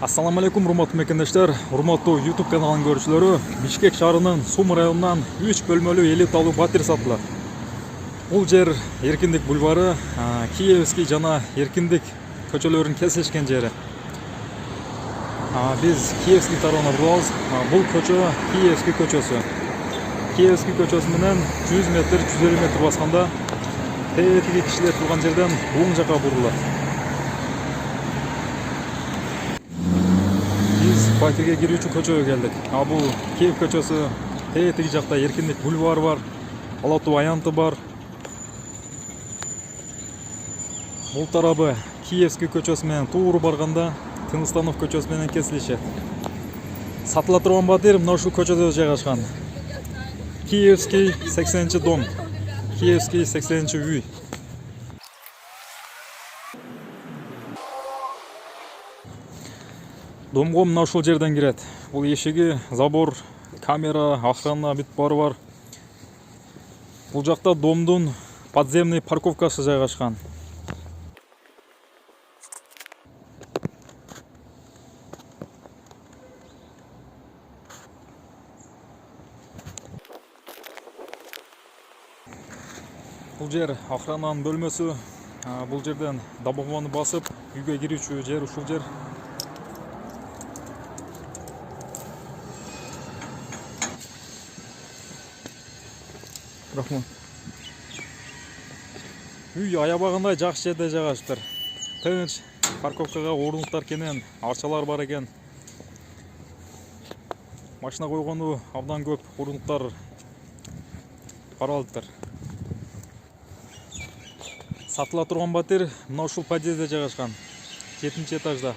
Ассаламу алейкум, урматтуу мекендештер, урматтуу YouTube каналынын көрүүчүлөрү. Бишкек шаарынын Сум районунан 3 бөлмөлүү элиталуу батир сатылат. Бул жер Эркиндик бульвары, Киевский жана Эркиндик көчөлөрүнүн кесилишкен жери. Биз Киевский тарабына бурабыз. Бул көчө Киевский көчөсү. Киевский көчөсү менен 100 метр, 150 метр басканда тетиги кишилер турган жерден оң жака бурулат. Биз батирге кирүүчү көчөгө келдик. Бул Киев көчөсү, тетиги жакта Эркиндик бульвары бар, Алатуу аянты бар. Бул тарабы Киевский көчөсү менен тууру барганда Тыныстанов көчөсү менен кесилишет. Сатыла турган батир мына ушул көчөдө жайгашкан. Киевский 80 дом, Киевский 80 үй. Домго мына ушул жерден кирет. Бул эшиги, забор, камера, охрана бүт баары бар. Бул жакта домдун подземный парковкасы жайгашкан. Бул жер охрананын бөлмөсү. Бул жерден добовону басып, үйгө кирүүчү жер ушул жер. Рахмат. Үй аябагындай жакшы жерде жайгашыптыр. Тынч, парковкага орунуктар кенен, арчалар бар экен. Машина койгону абдан көп орунуктар каралыптыр. Сатыла турган батир мына ушул подъездде жайгашкан. 7-этажда.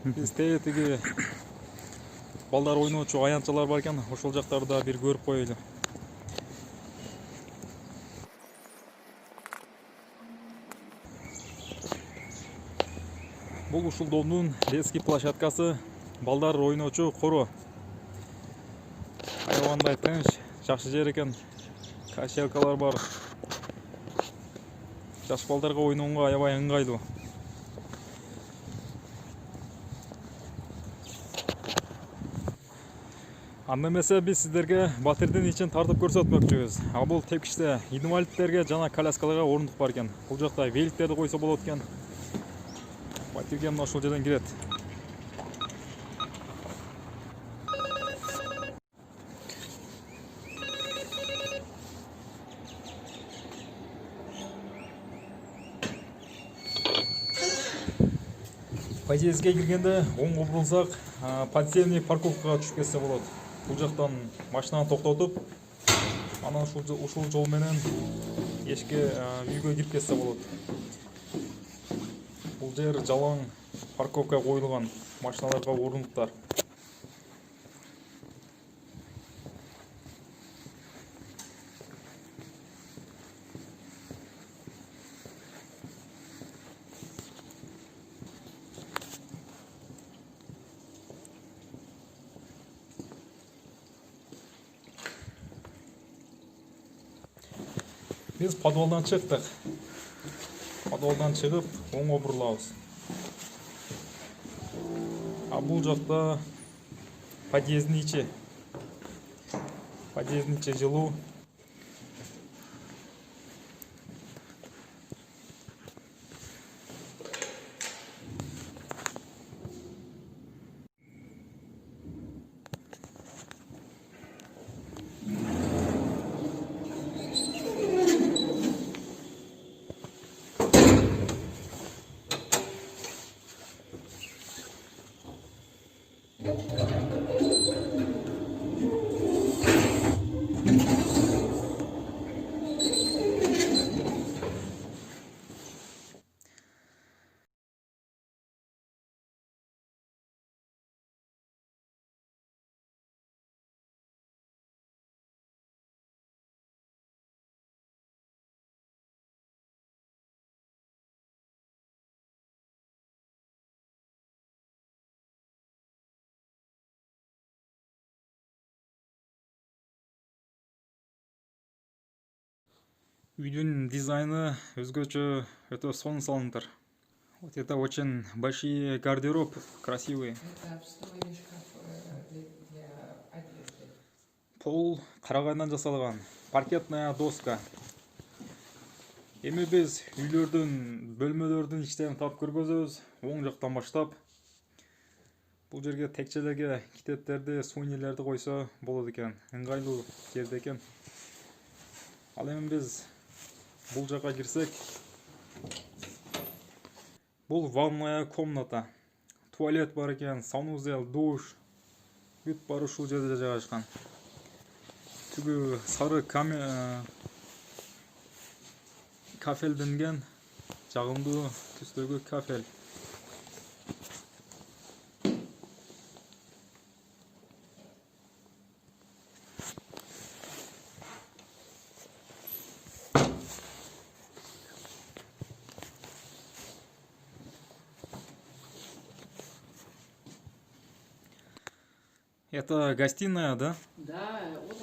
Биз тетиги балдар ойноочу аянтчалар бар экен, ошол жактарды бир көрүп коелу. Бул ушул домдун детский площадкасы, балдар ойноочу коро. Аябагандай тынч, жакшы жер экен. Качелкалар бар. Жаш балдарга ойногонго аябай ыңгайлуу. Анда эмесе биз сиздерге батирдин ичин тартып көрсөтмөкчүбүз. Бул тепкичте инвалидтерге жана коляскаларга орындык бар экен. Бул жакта великтерди койсо болот экен. Батирге мына ошол жерден кирет. Подъездге киргенде оңго бурулсак, подземный парковкага түшүп кетсе болот. Бул жактан машинаны токтотуп, анан ушул жол менен эшикке үйгө кирип кетсе болот. Бул жер жалаң парковка коюлган, машиналарга орунуктар. Биз подвалдан чыктык. Подвалдан чыгып, оңго бурулабыз. Бул жакта подъездин ичи. Подъездин ичи жылуу. Үйдүн дизайны өзгөчө, өтө сонун салыныптыр. Вот это очень большие гардероб, красивые. Это встроенный шкаф для одежды. Пол карагайдан жасалган, паркетная доска. Эми биз үйлөрдүн, бөлмөлөрдүн ичтерин таап көргөзөбүз. Оң жактан баштап. Бул жерге текчелерге китептерди, сувенирлерди койсо болот экен. Ыңгайлуу жерде экен. Ал эми биз бул жакка кирсек, бул ванная комната. Туалет бар экен, санузел, душ. Бүт баары ушул жерде жайгашкан. Түгү сары кафелденген, жагымдуу түстөгү кафель. Это гостиная, да? Да, вот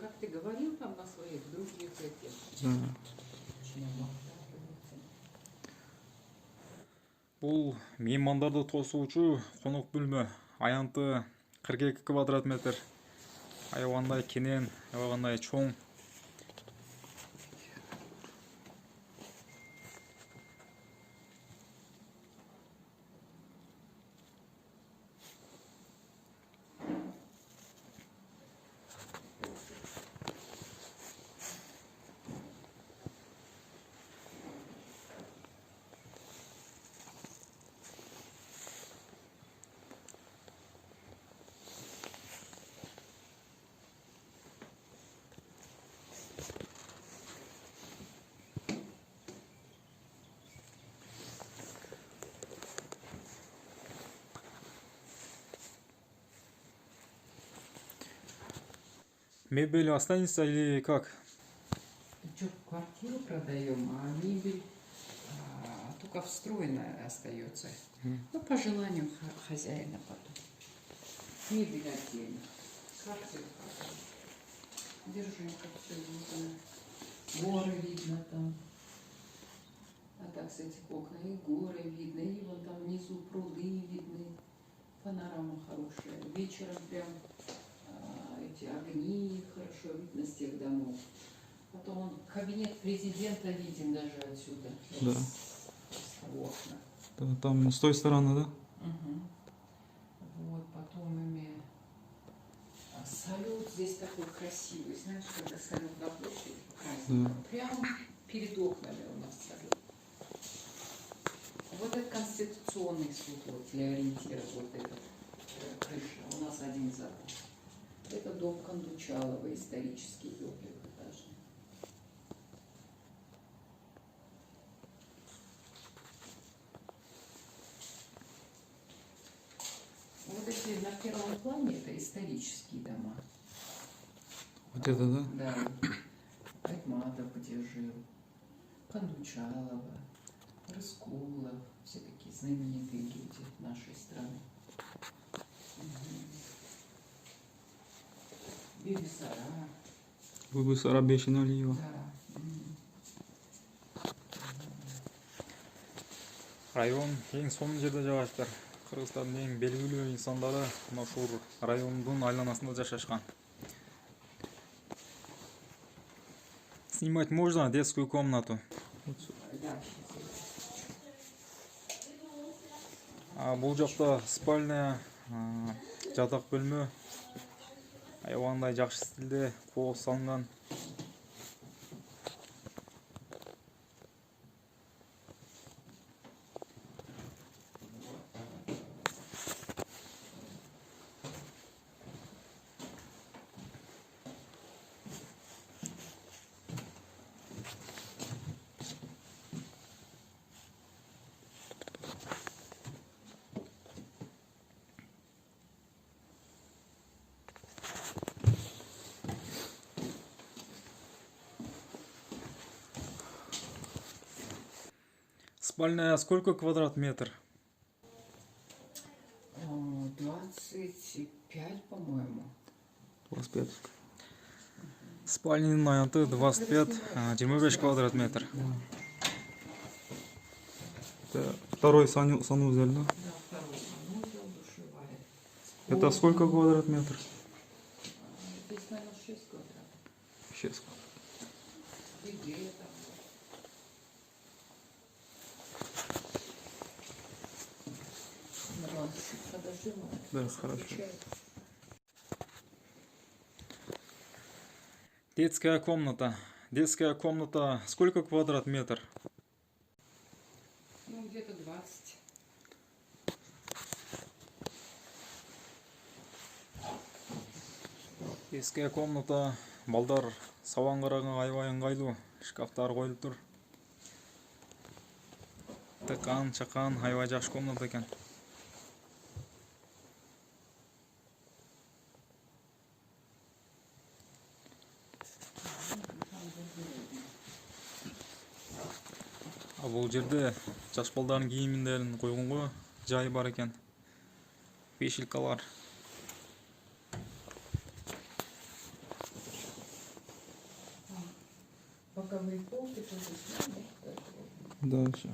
как ты говорил там на своих других этих. Бул меймандарды тосуучу конок бөлмө. Аянты 42 квадрат метр. Аябагандай кенен, аябагандай чоң. Мебель останется или как? Что, квартиру продаем, а мебель только встроенная остается. Ну, по желанию хозяина потом. Мебель отдельно. Квартиру продаем. Держим, как все видно. Горы видно там. А так с этих окна и горы видно, и вон там внизу пруды видны. Панорама хорошая. Вечером прям эти огни хорошо видно с тех домов. Потом он, кабинет президента виден даже отсюда. Да. С того окна. Там с той стороны, да? Угу. Вот, потом ими салют здесь такой красивый. Знаешь, когда салют на площади праздника. Да. Прямо перед окнами у нас салют. Вот это конституционный суд, вот для ориентира, вот эта крыша. У нас один забор. Это дом Кондучалова, исторический дом двухэтажный. Вот эти на первом плане это исторические дома. Вот это, да? Да. Айтматов, где жил, Кондучалова, Рыскулов, все такие знаменитые люди нашей страны. Бибисара. Бибисара Бейшеналиева. Да. Район эң сонун жерде жайгашкан. Кыргызстандын эң белгилүү инсандары ушул райондун айланасында жашашкан. Снимать можно детскую комнату. Бул жакта спальня, жатак бөлмө. Аябагандай жакшы стилде кооз салынган. Спальня сколько квадрат метр? 25, по-моему. 25. Спальнянын аянты 25, 25 квадрат метр. Второй санузел, да? Да, второй санузел, душевая. Это сколько квадрат метров? Здесь, наверное, 6 квадратов. 6. Идея там. Подожди, Да, хорошо. включай. Детская комната. Детская комната. Сколько квадрат метр? Ну, где-то 20. Детская комната. Балдар сабан караган аябай ыңгайлуу. Шкафтар коюлуп тур. Тыкан, чакан, аябай жакшы комната экен. Бул жерде жаш балдардын кийимдерин койгонго жай бар экен. Вешалкалар. Боковые полки тоже сняли. Да, сейчас.